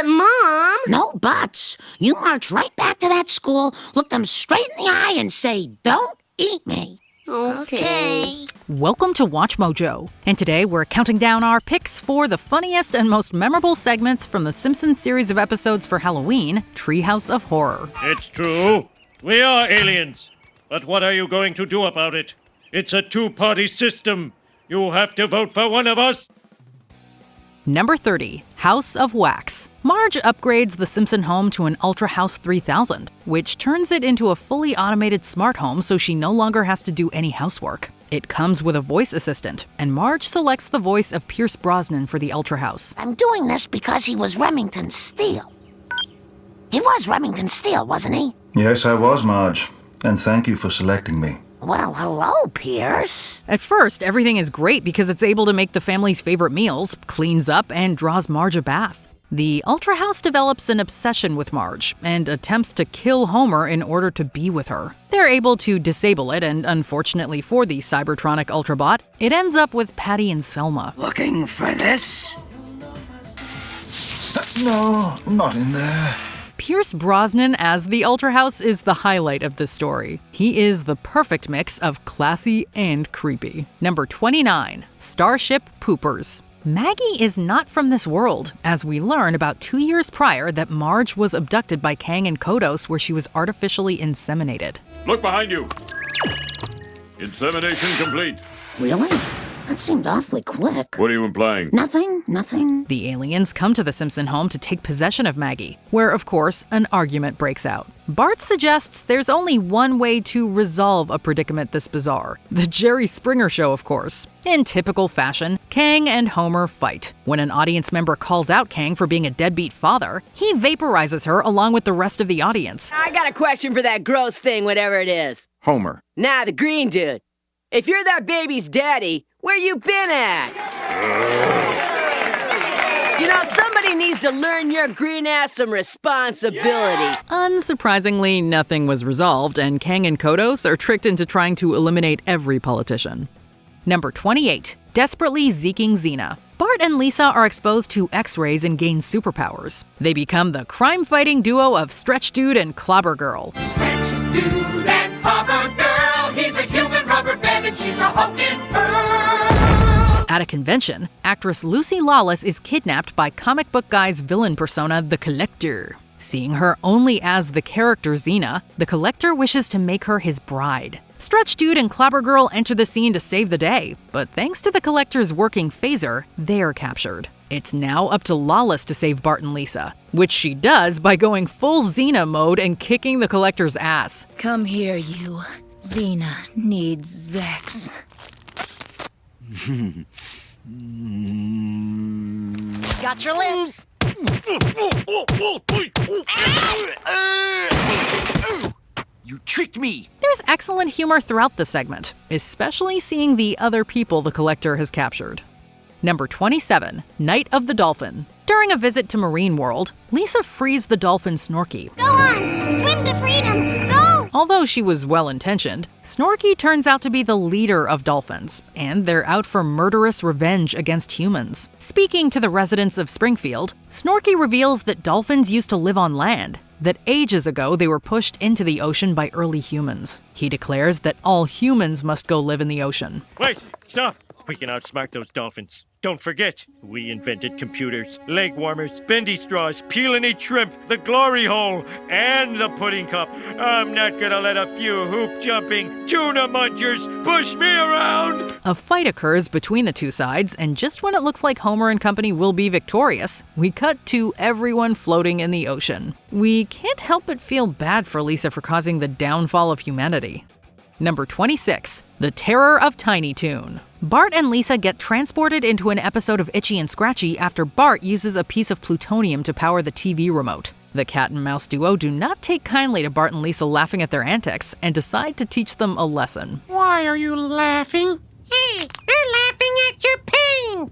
But, Mom... No buts. You march right back to that school, look them straight in the eye, and say, "Don't eat me." Okay. Welcome to Watch Mojo, and today we're counting down our picks for the funniest and most memorable segments from the Simpsons series of episodes for Halloween, Treehouse of Horror. It's true. We are aliens. But what are you going to do about it? It's a two-party system. You have to vote for one of us. Number 30, House of Wax. Marge upgrades the Simpson home to an Ultra House 3000, which turns it into a fully automated smart home so she no longer has to do any housework. It comes with a voice assistant, and Marge selects the voice of Pierce Brosnan for the Ultra House. I'm doing this because he was Remington Steele. He was Remington Steele, wasn't he? Yes, I was, Marge. And thank you for selecting me. Well, hello, Pierce. At first, everything is great because it's able to make the family's favorite meals, cleans up, and draws Marge a bath. The Ultra House develops an obsession with Marge and attempts to kill Homer in order to be with her. They're able to disable it, and unfortunately for the Cybertronic Ultrabot, it ends up with Patty and Selma. Looking for this? No, not in there. Pierce Brosnan as the Ultra House is the highlight of this story. He is the perfect mix of classy and creepy. Number 29, Starship Poopers. Maggie is not from this world, as we learn about 2 years prior that Marge was abducted by Kang and Kodos, where she was artificially inseminated. Look behind you. Insemination complete. Really? That seemed awfully quick. What are you implying? Nothing. The aliens come to the Simpson home to take possession of Maggie, where, of course, an argument breaks out. Bart suggests there's only one way to resolve a predicament this bizarre. The Jerry Springer Show, of course. In typical fashion, Kang and Homer fight. When an audience member calls out Kang for being a deadbeat father, he vaporizes her along with the rest of the audience. I got a question for that gross thing, whatever it is. Homer. Nah, the green dude. If you're that baby's daddy, where you been at? You know, somebody needs to learn your green ass some responsibility. Unsurprisingly, nothing was resolved, and Kang and Kodos are tricked into trying to eliminate every politician. Number 28, Desperately Zeking Zena. Bart and Lisa are exposed to X-rays and gain superpowers. They become the crime-fighting duo of Stretch Dude and Clobber Girl. Stretch Dude and Clobber Girl, he's a human rubber band and she's a hulking pearl. At a convention, actress Lucy Lawless is kidnapped by comic book guy's villain persona, the Collector. Seeing her only as the character Zena, the Collector wishes to make her his bride. Stretch Dude and Clobber Girl enter the scene to save the day, but thanks to the Collector's working phaser, they're captured. It's now up to Lawless to save Bart and Lisa, which she does by going full Zena mode and kicking the Collector's ass. Come here, you. Zena needs Zex. Got your lips. You tricked me! There's excellent humor throughout the segment, especially seeing the other people the Collector has captured. Number 27, Night of the Dolphin. During a visit to Marine World, Lisa frees the dolphin Snorky. Go on, swim to freedom, go! Although she was well-intentioned, Snorky turns out to be the leader of dolphins, and they're out for murderous revenge against humans. Speaking to the residents of Springfield, Snorky reveals that dolphins used to live on land, that ages ago they were pushed into the ocean by early humans. He declares that all humans must go live in the ocean. Wait, stop. We can outsmart those dolphins. Don't forget, we invented computers, leg warmers, bendy straws, peel and eat shrimp, the glory hole, and the pudding cup. I'm not gonna let a few hoop-jumping tuna munchers push me around! A fight occurs between the two sides, and just when it looks like Homer and company will be victorious, we cut to everyone floating in the ocean. We can't help but feel bad for Lisa for causing the downfall of humanity. Number 26, The Terror of Tiny Toon. Bart and Lisa get transported into an episode of Itchy and Scratchy after Bart uses a piece of plutonium to power the TV remote. The cat and mouse duo do not take kindly to Bart and Lisa laughing at their antics and decide to teach them a lesson. Why are you laughing? Hey, they're laughing at your pain.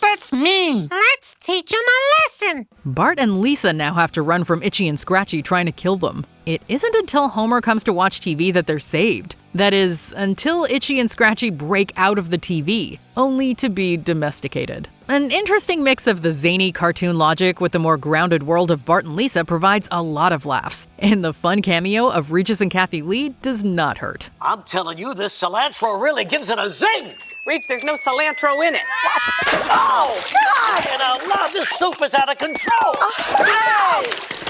That's mean. Let's teach them a lesson. Bart and Lisa now have to run from Itchy and Scratchy trying to kill them. It isn't until Homer comes to watch TV that they're saved. That is, until Itchy and Scratchy break out of the TV, only to be domesticated. An interesting mix of the zany cartoon logic with the more grounded world of Bart and Lisa provides a lot of laughs, and the fun cameo of Regis and Kathy Lee does not hurt. I'm telling you, this cilantro really gives it a zing! Reach, there's no cilantro in it. What? Oh, God! And I love this soup is out of control! Ow!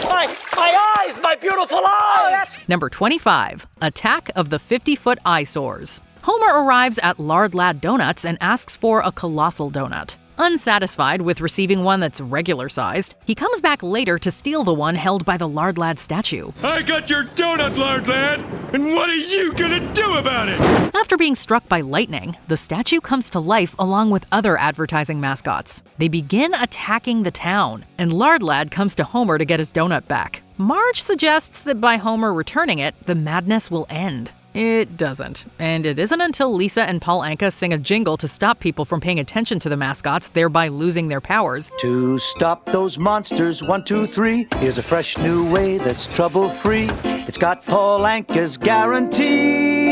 My eyes, my beautiful eyes! Number 25, Attack of the 50-Foot Eyesores. Homer arrives at Lard Lad Donuts and asks for a colossal donut. Unsatisfied with receiving one that's regular-sized, he comes back later to steal the one held by the Lard Lad statue. I got your donut, Lard Lad, and what are you gonna do about it? After being struck by lightning, the statue comes to life along with other advertising mascots. They begin attacking the town, and Lard Lad comes to Homer to get his donut back. Marge suggests that by Homer returning it, the madness will end. It doesn't, and it isn't until Lisa and Paul Anka sing a jingle to stop people from paying attention to the mascots, thereby losing their powers. To stop those monsters, 1, 2, 3. Here's a fresh new way that's trouble-free. It's got Paul Anka's guarantee.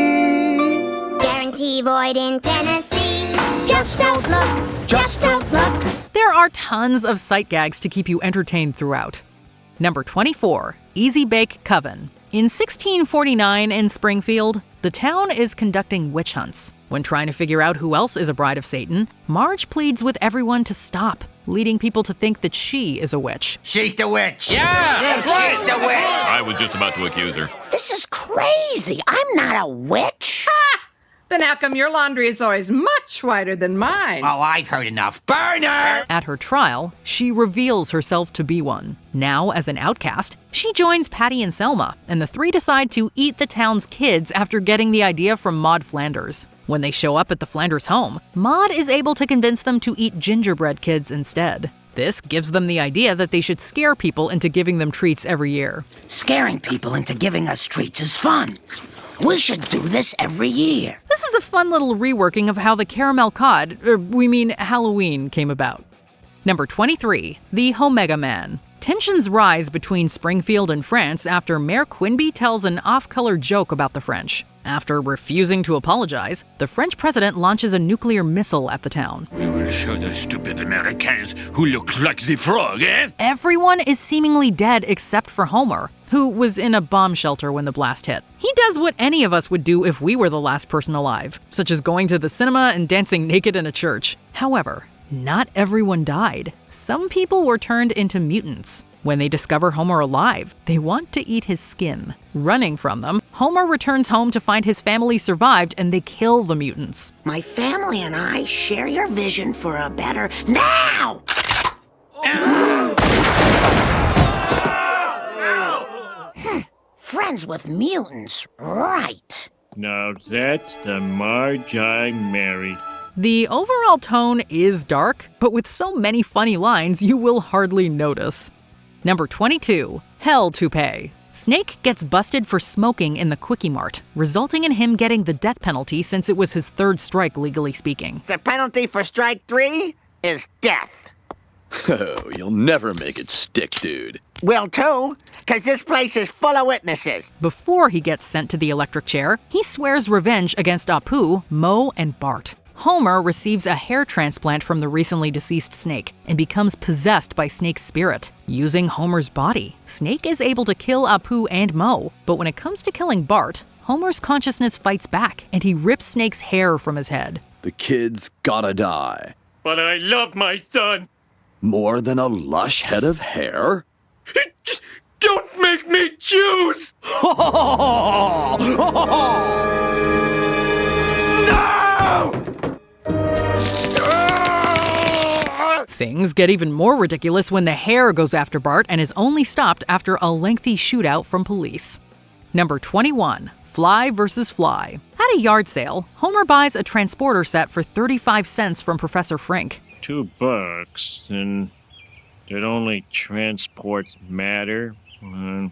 Guarantee void in Tennessee. Just don't look. Just don't look. There are tons of sight gags to keep you entertained throughout. Number 24, Easy Bake Coven. In 1649 in Springfield, the town is conducting witch hunts. When trying to figure out who else is a bride of Satan, Marge pleads with everyone to stop, leading people to think that she is a witch. She's the witch. Yeah, She's the witch. I was just about to accuse her. This is crazy. I'm not a witch. Then how come your laundry is always much whiter than mine? Oh, I've heard enough. Burn her! At her trial, she reveals herself to be one. Now, as an outcast, she joins Patty and Selma, and the three decide to eat the town's kids after getting the idea from Maud Flanders. When they show up at the Flanders home, Maud is able to convince them to eat gingerbread kids instead. This gives them the idea that they should scare people into giving them treats every year. Scaring people into giving us treats is fun. We should do this every year. This is a fun little reworking of how the caramel cod, Halloween, came about. Number 23, the Omega Man. Tensions rise between Springfield and France after Mayor Quimby tells an off-color joke about the French. After refusing to apologize, the French president launches a nuclear missile at the town. We will show the stupid Americans who look like the frog, eh? Everyone is seemingly dead except for Homer, who was in a bomb shelter when the blast hit. He does what any of us would do if we were the last person alive, such as going to the cinema and dancing naked in a church. However, not everyone died. Some people were turned into mutants. When they discover Homer alive, they want to eat his skin. Running from them, Homer returns home to find his family survived and they kill the mutants. My family and I share your vision for a better now! Friends with mutants, right. Now that's the Marge I married. The overall tone is dark, but with so many funny lines, you will hardly notice. Number 22, Hell Tupe. Snake gets busted for smoking in the Quickie Mart, resulting in him getting the death penalty since it was his third strike, legally speaking. The penalty for strike 3 is death. Oh, you'll never make it stick, dude. Will too, because this place is full of witnesses. Before he gets sent to the electric chair, he swears revenge against Apu, Moe, and Bart. Homer receives a hair transplant from the recently deceased Snake and becomes possessed by Snake's spirit. Using Homer's body, Snake is able to kill Apu and Moe, but when it comes to killing Bart, Homer's consciousness fights back and he rips Snake's hair from his head. The kid's gotta die. But I love my son. More than a lush head of hair? Don't make me choose! Things get even more ridiculous when the hair goes after Bart and is only stopped after a lengthy shootout from police. Number 21, Fly vs. Fly. At a yard sale, Homer buys a transporter set for 35 cents from Professor Frink. $2, and did only transports matter? I'll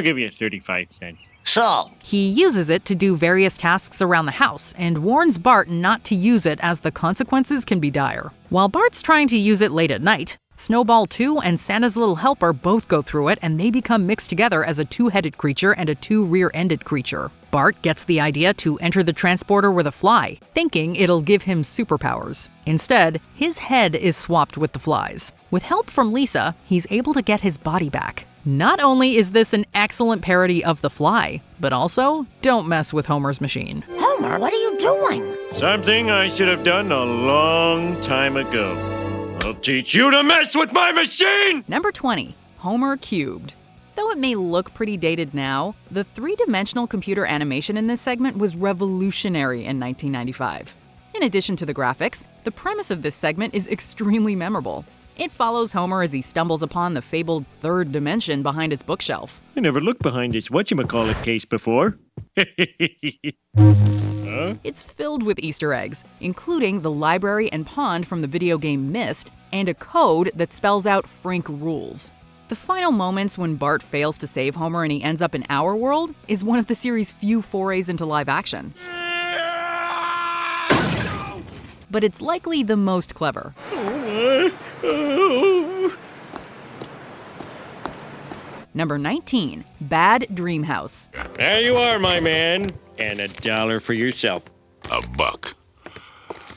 give you 35 cents. So? He uses it to do various tasks around the house and warns Bart not to use it as the consequences can be dire. While Bart's trying to use it late at night, Snowball 2 and Santa's Little Helper both go through it, and they become mixed together as a two-headed creature and a two-rear-ended creature. Bart gets the idea to enter the transporter with a fly, thinking it'll give him superpowers. Instead, his head is swapped with the fly's. With help from Lisa, he's able to get his body back. Not only is this an excellent parody of The Fly, but also, don't mess with Homer's machine. Homer, what are you doing? Something I should have done a long time ago. I'll teach you to mess with my machine! Number 20, Homer Cubed. Though it may look pretty dated now, the three-dimensional computer animation in this segment was revolutionary in 1995. In addition to the graphics, the premise of this segment is extremely memorable. It follows Homer as he stumbles upon the fabled third dimension behind his bookshelf. I never looked behind this whatchamacallit case before. It's filled with Easter eggs, including the library and pond from the video game Myst, and a code that spells out Frank rules. The final moments when Bart fails to save Homer and he ends up in Our World is one of the series' few forays into live action. But it's likely the most clever. Number 19, Bad Dreamhouse. There you are, my man. And $1 for yourself. $1.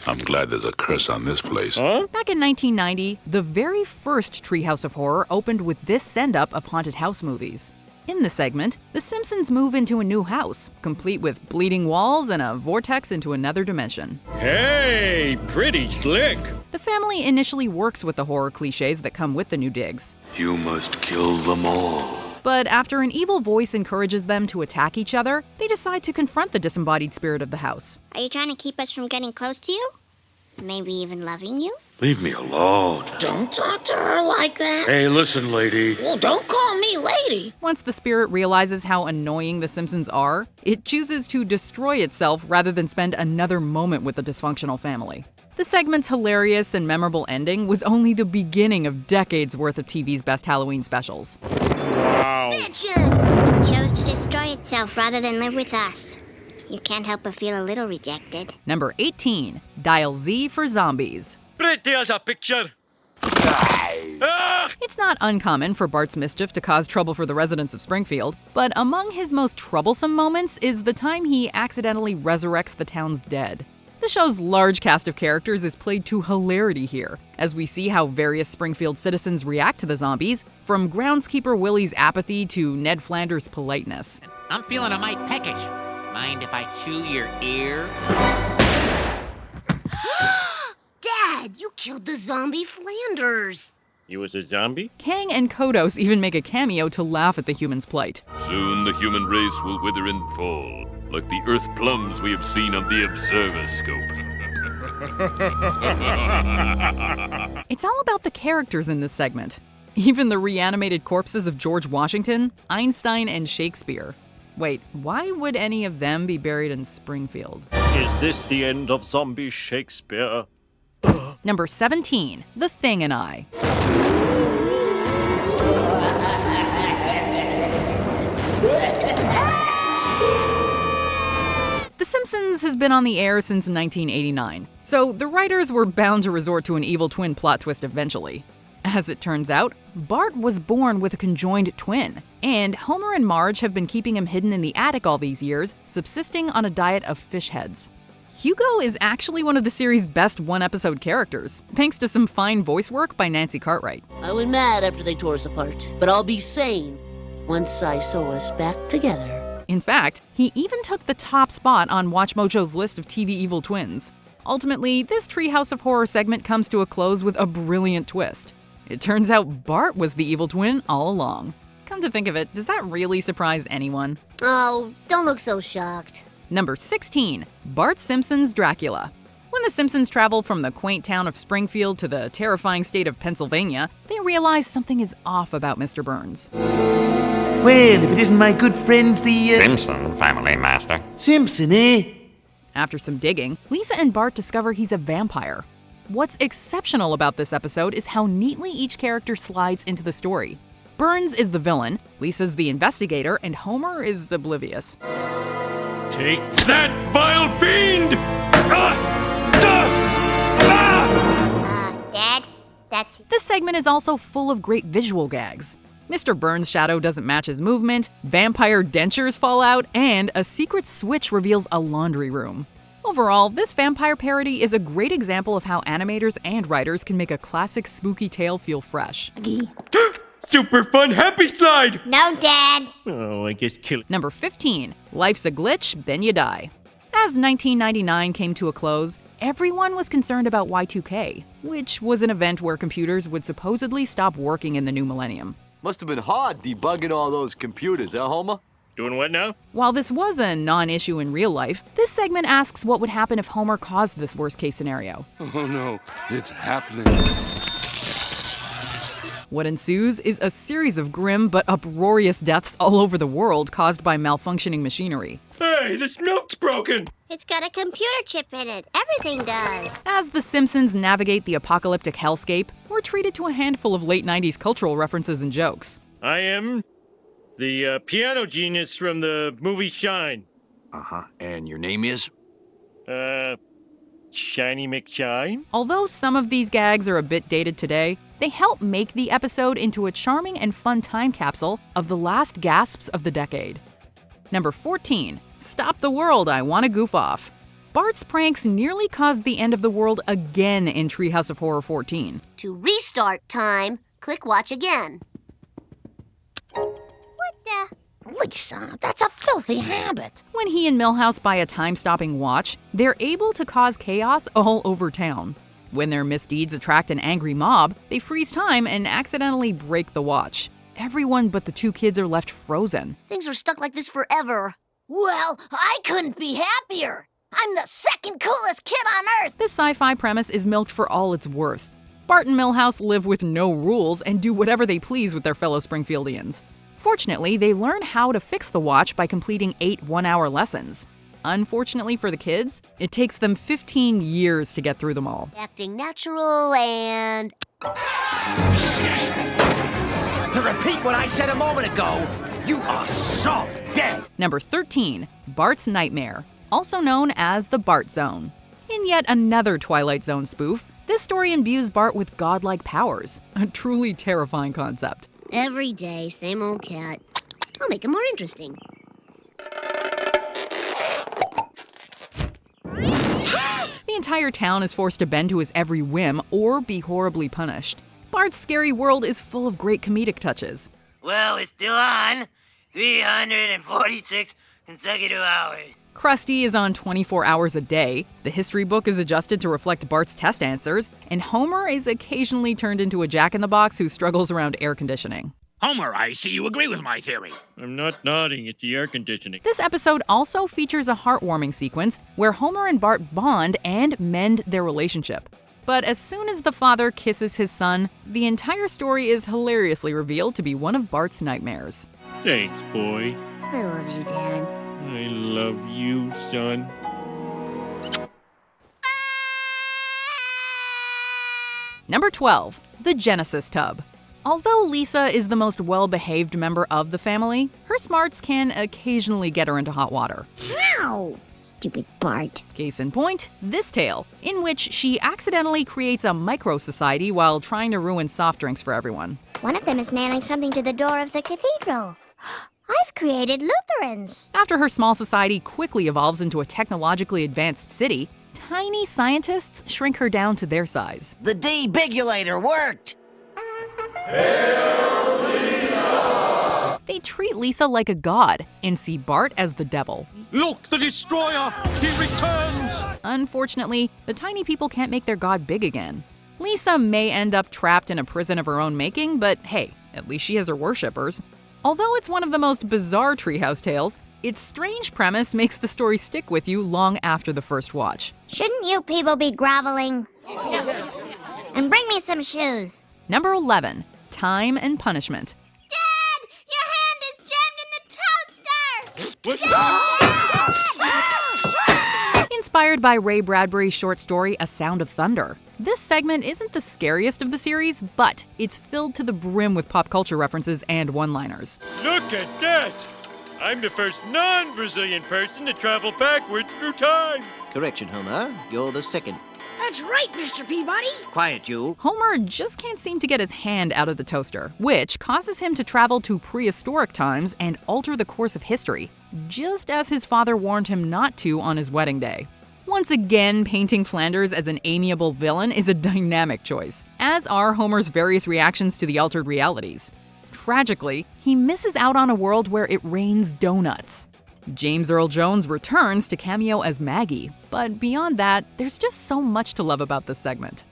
I'm glad there's a curse on this place. Huh? Back in 1990, the very first Treehouse of Horror opened with this send-up of haunted house movies. In the segment, the Simpsons move into a new house, complete with bleeding walls and a vortex into another dimension. Hey, pretty slick. The family initially works with the horror cliches that come with the new digs. You must kill them all. But after an evil voice encourages them to attack each other, they decide to confront the disembodied spirit of the house. Are you trying to keep us from getting close to you? Maybe even loving you? Leave me alone. Don't talk to her like that. Hey, listen, lady. Well, don't call me lady. Once the spirit realizes how annoying the Simpsons are, it chooses to destroy itself rather than spend another moment with the dysfunctional family. The segment's hilarious and memorable ending was only the beginning of decades worth of TV's best Halloween specials. Wow. It chose to destroy itself rather than live with us. You can't help but feel a little rejected. Number 18, Dial Z for Zombies. Pretty as a picture. It's not uncommon for Bart's mischief to cause trouble for the residents of Springfield, but among his most troublesome moments is the time he accidentally resurrects the town's dead. The show's large cast of characters is played to hilarity here, as we see how various Springfield citizens react to the zombies, from groundskeeper Willie's apathy to Ned Flanders' politeness. I'm feeling a mite peckish. Mind if I chew your ear? Dad, you killed the zombie Flanders. You was a zombie? Kang and Kodos even make a cameo to laugh at the human's plight. Soon the human race will wither and fall, like the earth plums we have seen on the observerscope. It's all about the characters in this segment. Even the reanimated corpses of George Washington, Einstein, and Shakespeare. Wait, why would any of them be buried in Springfield? Is this the end of zombie Shakespeare? Number 17, The Thing and I. The Simpsons has been on the air since 1989, so the writers were bound to resort to an evil twin plot twist eventually. As it turns out, Bart was born with a conjoined twin, and Homer and Marge have been keeping him hidden in the attic all these years, subsisting on a diet of fish heads. Hugo is actually one of the series' best one-episode characters, thanks to some fine voice work by Nancy Cartwright. I was mad after they tore us apart, but I'll be sane once I sew us back together. In fact, he even took the top spot on WatchMojo's list of TV evil twins. Ultimately, this Treehouse of Horror segment comes to a close with a brilliant twist. It turns out Bart was the evil twin all along. Come to think of it, does that really surprise anyone? Oh, don't look so shocked. Number 16, Bart Simpson's Dracula. When the Simpsons travel from the quaint town of Springfield to the terrifying state of Pennsylvania, they realize something is off about Mr. Burns. Well, if it isn't my good friends, the Simpson family, master. Simpson, eh? After some digging, Lisa and Bart discover he's a vampire. What's exceptional about this episode is how neatly each character slides into the story. Burns is the villain, Lisa's the investigator, and Homer is oblivious. Take that, vile fiend! Dad, that's... This segment is also full of great visual gags. Mr. Burns' shadow doesn't match his movement, vampire dentures fall out, and a secret switch reveals a laundry room. Overall, this vampire parody is a great example of how animators and writers can make a classic spooky tale feel fresh. Super fun happy slide! No, Dad! Oh, I guess kill it. Number 15, Life's a Glitch, Then You Die. As 1999 came to a close, everyone was concerned about Y2K, which was an event where computers would supposedly stop working in the new millennium. Must have been hard debugging all those computers, Homer? Doing what now? While this was a non-issue in real life, this segment asks what would happen if Homer caused this worst-case scenario. Oh no, it's happening. What ensues is a series of grim but uproarious deaths all over the world caused by malfunctioning machinery. Hey, this milk's broken! It's got a computer chip in it. Everything does. As the Simpsons navigate the apocalyptic hellscape, we're treated to a handful of late 90s cultural references and jokes. I am the piano genius from the movie Shine. Uh-huh. And your name is? Shiny McShine? Although some of these gags are a bit dated today, they help make the episode into a charming and fun time capsule of the last gasps of the decade. Number 14, Stop the World, I Wanna Goof Off. Bart's pranks nearly caused the end of the world again in Treehouse of Horror 14. To restart time, click watch again. What the? Lisa, that's a filthy habit. When he and Milhouse buy a time-stopping watch, they're able to cause chaos all over town. When their misdeeds attract an angry mob, they freeze time and accidentally break the watch. Everyone but the two kids are left frozen. Things are stuck like this forever. Well, I couldn't be happier. I'm the second coolest kid on Earth. This sci-fi premise is milked for all it's worth. Bart and Milhouse live with no rules and do whatever they please with their fellow Springfieldians. Fortunately, they learn how to fix the watch by completing 8 one-hour lessons. Unfortunately for the kids, it takes them 15 years to get through them all. Acting natural and... To repeat what I said a moment ago, you are so dead. Number 13, Barts Nightmare, also known as the Bart Zone. In yet another Twilight Zone spoof, this story imbues Bart with godlike powers, a truly terrifying concept. Every day, same old cat. I'll make it more interesting. The entire town is forced to bend to his every whim or be horribly punished. Bart's scary world is full of great comedic touches. Well, it's still on. 346 consecutive hours. Krusty is on 24 hours a day, the history book is adjusted to reflect Bart's test answers, and Homer is occasionally turned into a jack-in-the-box who struggles around air conditioning. Homer, I see you agree with my theory. I'm not nodding at the air conditioning. This episode also features a heartwarming sequence where Homer and Bart bond and mend their relationship. But as soon as the father kisses his son, the entire story is hilariously revealed to be one of Bart's nightmares. Thanks, boy. I love you, Dad. I love you, son. Number 12, the Genesis Tub. Although Lisa is the most well-behaved member of the family, her smarts can occasionally get her into hot water. Ow! Stupid Bart. Case in point, this tale, in which she accidentally creates a micro-society while trying to ruin soft drinks for everyone. One of them is nailing something to the door of the cathedral. I've created Lutherans. After her small society quickly evolves into a technologically advanced city, tiny scientists shrink her down to their size. The debigulator worked. Hail Lisa! They treat Lisa like a god and see Bart as the devil. Look, the destroyer! He returns! Unfortunately, the tiny people can't make their god big again. Lisa may end up trapped in a prison of her own making, but hey, at least she has her worshippers. Although it's one of the most bizarre Treehouse tales, its strange premise makes the story stick with you long after the first watch. Shouldn't you people be groveling? And bring me some shoes. Number 11, Time and Punishment. Dad! Your hand is jammed in the toaster! What? In Inspired by Ray Bradbury's short story A Sound of Thunder, this segment isn't the scariest of the series, but it's filled to the brim with pop culture references and one-liners. Look at that! I'm the first non-Brazilian person to travel backwards through time. Correction, Homer. You're the second. That's right, Mr. Peabody. Quiet, you. Homer just can't seem to get his hand out of the toaster, which causes him to travel to prehistoric times and alter the course of history, just as his father warned him not to on his wedding day. Once again, painting Flanders as an amiable villain is a dynamic choice, as are Homer's various reactions to the altered realities. Tragically, he misses out on a world where it rains donuts. James Earl Jones returns to cameo as Maggie, but beyond that, there's just so much to love about this segment.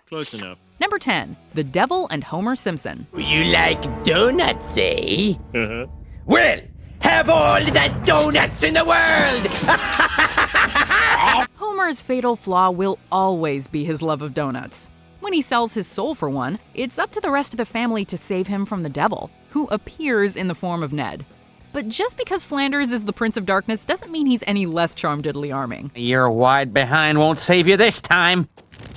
Close enough. Number 10, The Devil and Homer Simpson. You like donuts, eh? Uh-huh. Well, have all the donuts in the world! Homer's fatal flaw will always be his love of donuts. When he sells his soul for one, it's up to the rest of the family to save him from the devil, who appears in the form of Ned. But just because Flanders is the Prince of Darkness doesn't mean he's any less charm-diddly-arming. Your wide behind won't save you this time.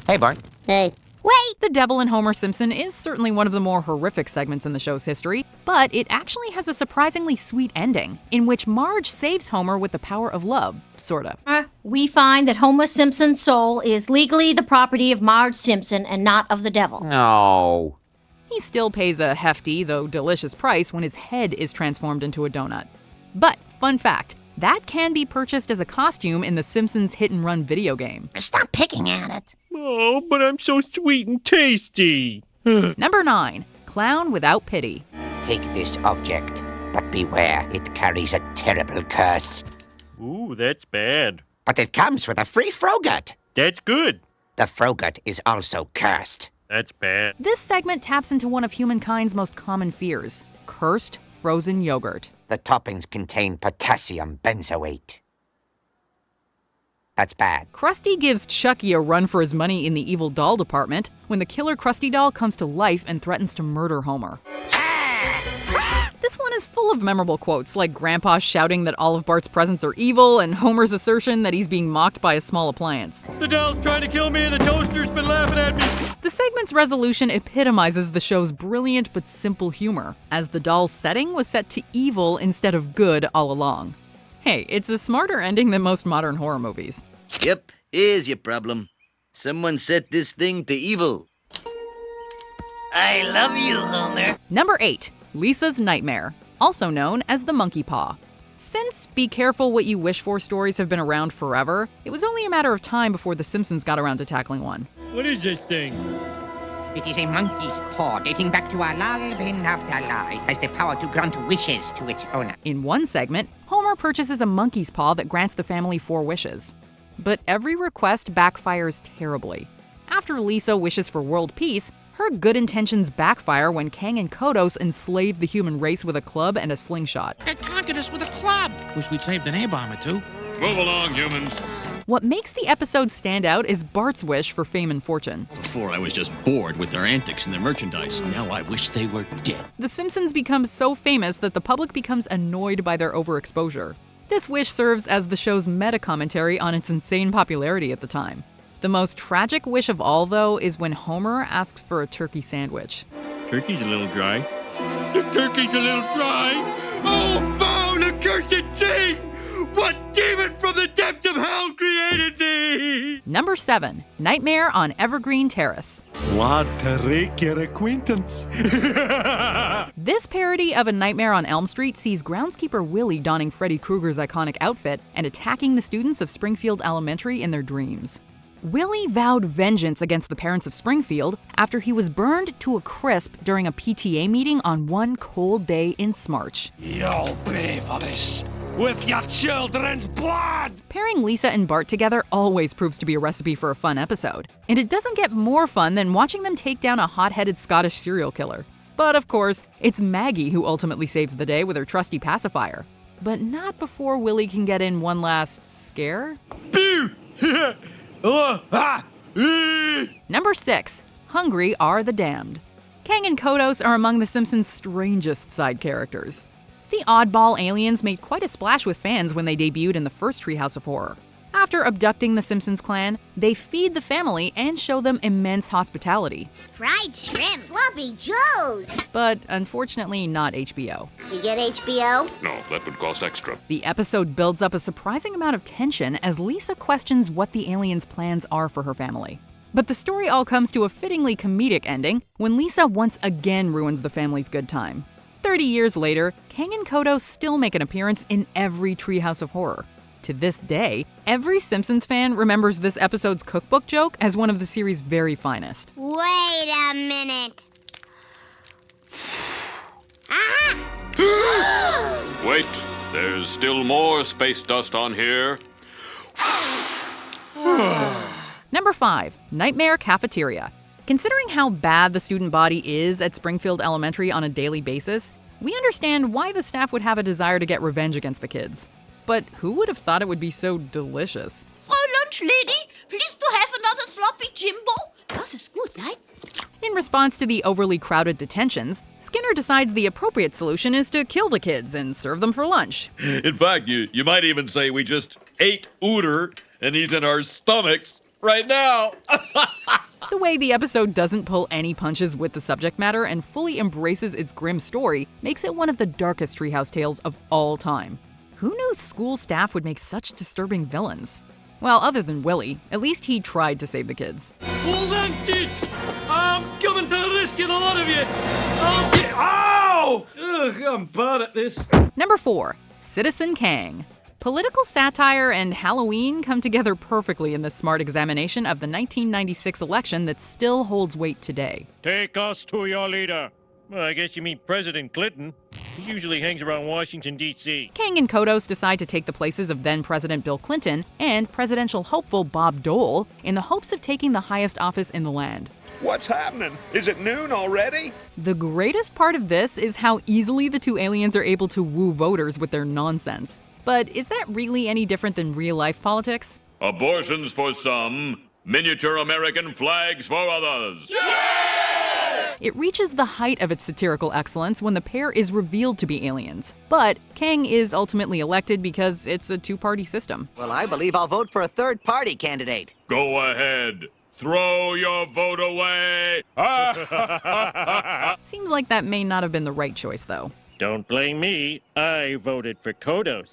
Hey, Bart. Hey. Wait! The Devil and Homer Simpson is certainly one of the more horrific segments in the show's history, but it actually has a surprisingly sweet ending, in which Marge saves Homer with the power of love, sorta. We find that Homer Simpson's soul is legally the property of Marge Simpson and not of the devil. No. He still pays a hefty, though delicious price when his head is transformed into a donut. But, fun fact, that can be purchased as a costume in the Simpsons hit-and-run video game. Stop picking at it. Oh, but I'm so sweet and tasty. Number 9, Clown Without Pity. Take this object, but beware, it carries a terrible curse. Ooh, that's bad. But it comes with a free Frogut. That's good. The Frogut is also cursed. That's bad. This segment taps into one of humankind's most common fears, cursed frozen yogurt. The toppings contain potassium benzoate. That's bad. Krusty gives Chucky a run for his money in the evil doll department when the killer Krusty doll comes to life and threatens to murder Homer. This one is full of memorable quotes, like Grandpa shouting that all of Bart's presents are evil and Homer's assertion that he's being mocked by a small appliance. The doll's trying to kill me and the toaster's been laughing at me. The segment's resolution epitomizes the show's brilliant but simple humor, as the doll's setting was set to evil instead of good all along. Hey, it's a smarter ending than most modern horror movies. Yep, here's your problem. Someone set this thing to evil. I love you, Homer. Number 8, Lisa's Nightmare, also known as the Monkey Paw. Since Be Careful What You Wish For stories have been around forever, it was only a matter of time before The Simpsons got around to tackling one. What is this thing? It is a monkey's paw dating back to Alal bin Abdallah. It has the power to grant wishes to its owner. In one segment, Homer purchases a monkey's paw that grants the family 4 wishes. But every request backfires terribly. After Lisa wishes for world peace, her good intentions backfire when Kang and Kodos enslave the human race with a club and a slingshot. They conquered us with a club. Wish we'd saved an A-bomb or two. Move along, humans. What makes the episode stand out is Bart's wish for fame and fortune. Before I was just bored with their antics and their merchandise. Now I wish they were dead. The Simpsons become so famous that the public becomes annoyed by their overexposure. This wish serves as the show's meta-commentary on its insane popularity at the time. The most tragic wish of all, though, is when Homer asks for a turkey sandwich. Turkey's a little dry. The turkey's a little dry. Oh, foul accursed thing! What demon from the depths of hell created thee? Number 7, Nightmare on Evergreen Terrace. What a rare acquaintance. This parody of A Nightmare on Elm Street sees groundskeeper Willie donning Freddy Krueger's iconic outfit and attacking the students of Springfield Elementary in their dreams. Willie vowed vengeance against the parents of Springfield after he was burned to a crisp during a PTA meeting on one cold day in Smarch. You'll pay for this with your children's blood! Pairing Lisa and Bart together always proves to be a recipe for a fun episode, and it doesn't get more fun than watching them take down a hot-headed Scottish serial killer. But of course, it's Maggie who ultimately saves the day with her trusty pacifier. But not before Willie can get in one last scare. Boo! Number 6, Hungry Are the Damned. Kang and Kodos are among The Simpsons' strangest side characters. The oddball aliens made quite a splash with fans when they debuted in the first Treehouse of Horror. After abducting the Simpsons clan, they feed the family and show them immense hospitality. Fried shrimp. Sloppy Joes. But unfortunately not HBO. You get HBO? No, that would cost extra. The episode builds up a surprising amount of tension as Lisa questions what the aliens' plans are for her family. But the story all comes to a fittingly comedic ending when Lisa once again ruins the family's good time. 30 years later, Kang and Kodo still make an appearance in every Treehouse of Horror. To this day, every Simpsons fan remembers this episode's cookbook joke as one of the series' very finest. Wait a minute. Aha! Wait, there's still more space dust on here. Number 5, Nightmare Cafeteria. Considering how bad the student body is at Springfield Elementary on a daily basis, we understand why the staff would have a desire to get revenge against the kids. But who would have thought it would be so delicious? Frau Lunch Lady, please to have another sloppy Jimbo. Das ist gut, nein? In response to the overly crowded detentions, Skinner decides the appropriate solution is to kill the kids and serve them for lunch. In fact, you might even say we just ate Ooter and he's in our stomachs right now. The way the episode doesn't pull any punches with the subject matter and fully embraces its grim story makes it one of the darkest Treehouse tales of all time. Who knew school staff would make such disturbing villains? Well, other than Willie, at least he tried to save the kids. Hold on, kids! I'm coming to rescue the lot of you! Ow! Ugh, I'm bad at this. Number 4, Citizen Kang. Political satire and Halloween come together perfectly in this smart examination of the 1996 election that still holds weight today. Take us to your leader. Well, I guess you mean President Clinton. He usually hangs around Washington, D.C. Kang and Kodos decide to take the places of then-President Bill Clinton and presidential hopeful Bob Dole in the hopes of taking the highest office in the land. What's happening? Is it noon already? The greatest part of this is how easily the two aliens are able to woo voters with their nonsense. But is that really any different than real-life politics? Abortions for some, miniature American flags for others. It reaches the height of its satirical excellence when the pair is revealed to be aliens. But Kang is ultimately elected because it's a two-party system. Well, I believe I'll vote for a third-party candidate. Go ahead. Throw your vote away. Seems like that may not have been the right choice, though. Don't blame me. I voted for Kodos.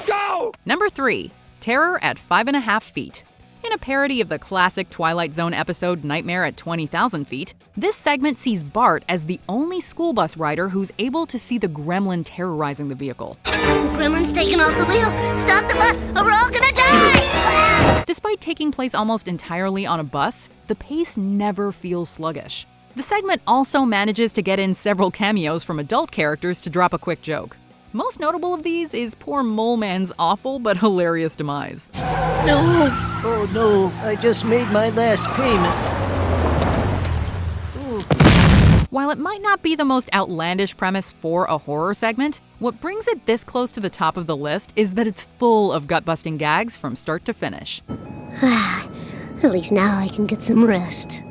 Go! Number 3, Terror at 5.5 feet. In a parody of the classic Twilight Zone episode Nightmare at 20,000 feet, this segment sees Bart as the only school bus rider who's able to see the gremlin terrorizing the vehicle. The gremlin's taking off the wheel! Stop the bus or we're all gonna die! Despite taking place almost entirely on a bus, the pace never feels sluggish. The segment also manages to get in several cameos from adult characters to drop a quick joke. Most notable of these is poor Mole Man's awful but hilarious demise. No! Oh no, I just made my last payment. While it might not be the most outlandish premise for a horror segment, what brings it this close to the top of the list is that it's full of gut-busting gags from start to finish. At least now I can get some rest.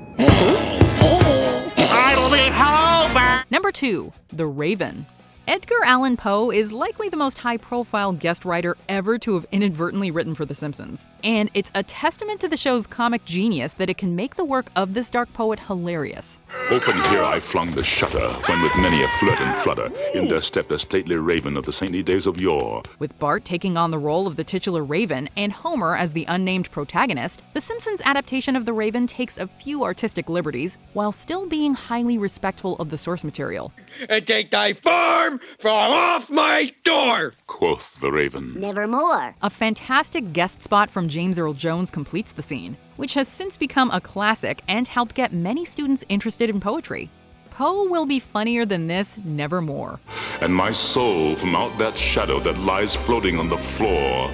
I'll be home! Number 2, The Raven. Edgar Allan Poe is likely the most high-profile guest writer ever to have inadvertently written for The Simpsons. And it's a testament to the show's comic genius that it can make the work of this dark poet hilarious. Open here I flung the shutter, when with many a flirt and flutter, in there stepped a stately raven of the saintly days of yore. With Bart taking on the role of the titular Raven and Homer as the unnamed protagonist, The Simpsons adaptation of the Raven takes a few artistic liberties while still being highly respectful of the source material. And take thy farm from off my door! Quoth the raven. Nevermore. A fantastic guest spot from James Earl Jones completes the scene, which has since become a classic and helped get many students interested in poetry. Poe will be funnier than this nevermore. And my soul from out that shadow that lies floating on the floor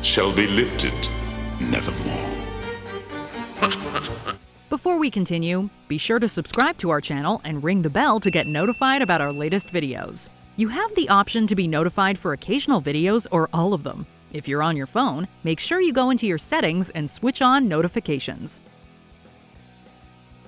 shall be lifted nevermore. Before we continue, be sure to subscribe to our channel and ring the bell to get notified about our latest videos. You have the option to be notified for occasional videos or all of them. If you're on your phone, make sure you go into your settings and switch on notifications.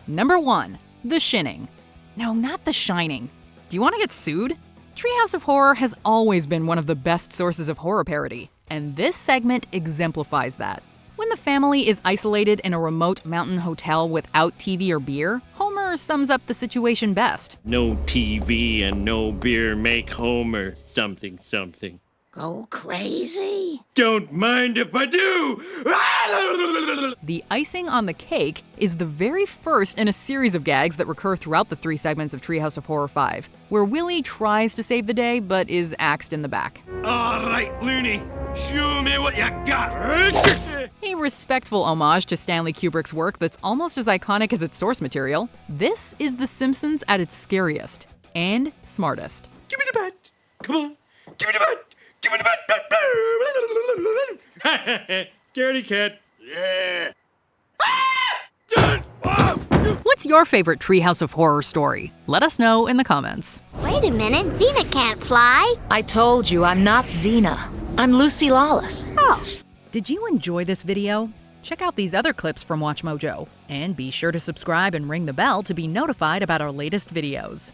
Number 1, The Shinning. No, not The Shining. Do you want to get sued? Treehouse of Horror has always been one of the best sources of horror parody, and this segment exemplifies that. When the family is isolated in a remote mountain hotel without TV or beer, Homer sums up the situation best. No TV and no beer make Homer something something. Go crazy? Don't mind if I do! The icing on the cake is the very first in a series of gags that recur throughout the 3 segments of Treehouse of Horror 5, where Willie tries to save the day but is axed in the back. All right, Looney, show me what you got. A respectful homage to Stanley Kubrick's work that's almost as iconic as its source material. This is The Simpsons at its scariest and smartest. Give me the bat. Come on. Give me the bat. Give me the bat. Scaredy cat. What's your favorite Treehouse of Horror story? Let us know in the comments. Wait a minute, Zena can't fly. I told you I'm not Zena. I'm Lucy Lawless. Oh. Did you enjoy this video? Check out these other clips from WatchMojo, and be sure to subscribe and ring the bell to be notified about our latest videos.